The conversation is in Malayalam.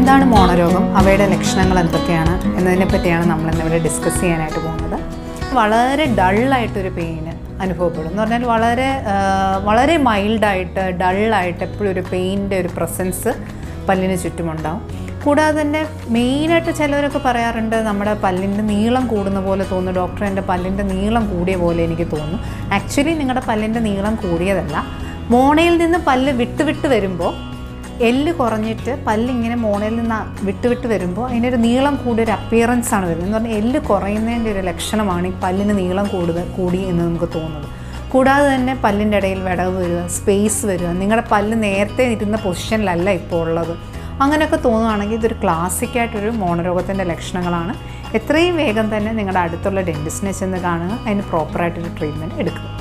എന്താണ് മോണരോഗം, അവയുടെ ലക്ഷണങ്ങൾ എന്തൊക്കെയാണ് എന്നതിനെ പറ്റിയാണ് നമ്മൾ ഇന്നിവിടെ ഡിസ്കസ് ചെയ്യാനായിട്ട് പോകുന്നത്. വളരെ ഡള്ളായിട്ടൊരു പെയിന് അനുഭവപ്പെടും എന്ന് പറഞ്ഞാൽ വളരെ മൈൽഡായിട്ട് ഡള്ളായിട്ട് എപ്പോഴും ഒരു പെയിൻ്റെ ഒരു പ്രസൻസ് പല്ലിന് ചുറ്റുമുണ്ടാവും. കൂടാതെ തന്നെ മെയിനായിട്ട് ചിലവരൊക്കെ പറയാറുണ്ട് നമ്മുടെ പല്ലിൻ്റെ നീളം കൂടുന്ന പോലെ തോന്നുന്നു, ഡോക്ടർ എൻ്റെ പല്ലിൻ്റെ നീളം കൂടിയ പോലെ എനിക്ക് തോന്നുന്നു. ആക്ച്വലി നിങ്ങളുടെ പല്ലിൻ്റെ നീളം കൂടിയതല്ല, മോണയിൽ നിന്ന് പല്ല് വിട്ട് വരുമ്പോൾ എല്ല് കുറഞ്ഞിട്ട് പല്ലിങ്ങനെ മോണയിൽ നിന്ന് വിട്ട് വരുമ്പോൾ അതിനൊരു നീളം കൂടിയൊരു അപ്പിയറൻസ് ആണ് വരുന്നത്. എന്ന് പറഞ്ഞാൽ എല്ല് കുറയുന്നതിൻ്റെ ഒരു ലക്ഷണമാണ് ഈ പല്ലിന് നീളം കൂടി എന്ന് നമുക്ക് തോന്നുന്നത്. കൂടാതെ തന്നെ പല്ലിൻ്റെ ഇടയിൽ വിടവ് വരിക, സ്പേസ് വരിക, നിങ്ങളുടെ പല്ല് നേരത്തെ ഇരുന്ന പൊസിഷനിലല്ല ഇപ്പോൾ ഉള്ളത്, അങ്ങനെയൊക്കെ തോന്നുകയാണെങ്കിൽ ഇതൊരു ക്ലാസിക്കായിട്ടൊരു മോണരോഗത്തിൻ്റെ ലക്ഷണങ്ങളാണ്. എത്രയും വേഗം തന്നെ നിങ്ങളുടെ അടുത്തുള്ള ഡെൻറ്റിസ്റ്റിനെ ചെന്ന് കാണുക, അതിന് പ്രോപ്പറായിട്ടൊരു ട്രീറ്റ്മെൻറ്റ് എടുക്കുക.